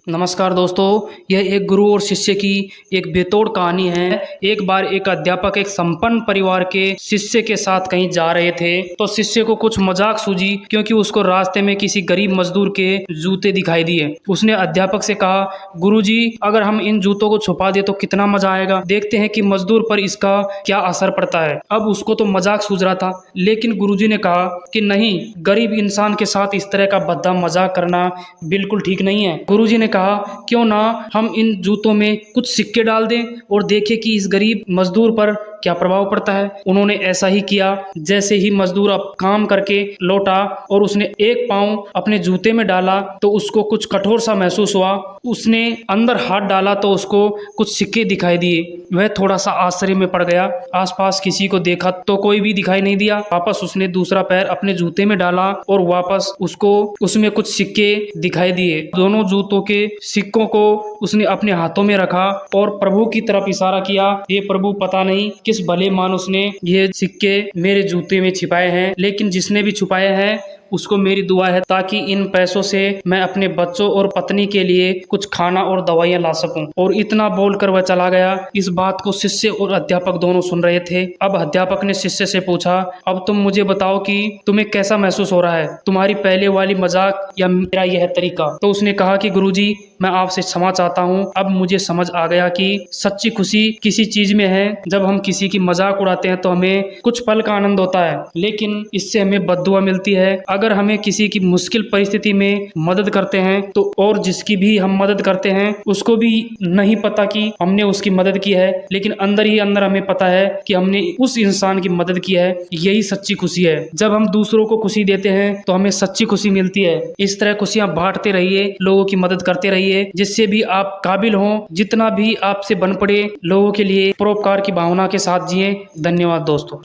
नमस्कार दोस्तों, यह एक गुरु और शिष्य की एक बेतोड़ कहानी है। एक बार एक अध्यापक एक संपन्न परिवार के शिष्य के साथ कहीं जा रहे थे, तो शिष्य को कुछ मजाक सूझी क्योंकि उसको रास्ते में किसी गरीब मजदूर के जूते दिखाई दिए। उसने अध्यापक से कहा, गुरुजी, अगर हम इन जूतों को छुपा दे तो कितना मजा आएगा, देखते हैं कि मजदूर पर इसका क्या असर पड़ता है। अब उसको तो मजाक सूझ रहा था, लेकिन गुरुजी ने कहा कि नहीं, गरीब इंसान के साथ इस तरह का भद्दा मजाक करना बिल्कुल ठीक नहीं है। गुरुजी ने कहा, क्यों ना हम इन जूतों में कुछ सिक्के डाल दें और देखें कि इस गरीब मजदूर पर क्या प्रभाव पड़ता है। उन्होंने ऐसा ही किया। जैसे ही मजदूर अब काम करके लौटा और उसने एक पांव अपने जूते में डाला तो उसको कुछ कठोर सा महसूस हुआ। उसने अंदर हाथ डाला तो उसको कुछ सिक्के दिखाई दिए। वह थोड़ा सा आश्चर्य में पड़ गया। आसपास किसी को देखा तो कोई भी दिखाई नहीं दिया। वापस उसने दूसरा पैर अपने जूते में डाला और वापस उसको उसमें कुछ सिक्के दिखाई दिए। दोनों जूतों के सिक्कों को उसने अपने हाथों में रखा और प्रभु की तरफ इशारा किया, हे प्रभु, पता नहीं किस भले मानुस ने ये सिक्के मेरे जूते में छिपाए हैं, लेकिन जिसने भी छुपाए हैं उसको मेरी दुआ है ताकि इन पैसों से मैं अपने बच्चों और पत्नी के लिए कुछ खाना और दवाइयां ला सकूं। और इतना बोलकर वह चला गया। इस बात को शिष्य और अध्यापक दोनों सुन रहे थे। अब अध्यापक ने शिष्य से पूछा, अब तुम मुझे बताओ कि तुम्हें कैसा महसूस हो रहा है, तुम्हारी पहले वाली मजाक या मेरा यह तरीका। तो उसने कहा कि गुरुजी, मैं आपसे क्षमा चाहता हूँ। अब मुझे समझ आ गया कि सच्ची खुशी किसी चीज में है। जब हम किसी की मजाक उड़ाते हैं तो हमें कुछ पल का आनंद होता है, लेकिन इससे हमें बद्दुआ मिलती है। अगर हमें किसी की मुश्किल परिस्थिति में मदद करते हैं तो और जिसकी भी हम मदद करते हैं उसको भी नहीं पता कि हमने उसकी मदद की है, लेकिन अंदर ही अंदर हमें पता है कि हमने उस इंसान की मदद की है। यही सच्ची खुशी है। जब हम दूसरों को खुशी देते हैं तो हमें सच्ची खुशी मिलती है। इस तरह खुशियां बांटते रहिए, लोगों की मदद करते रहिए, जिससे भी आप काबिल हों, जितना भी आपसे बन पड़े, लोगों के लिए परोपकार की भावना के साथ जिए। धन्यवाद दोस्तों।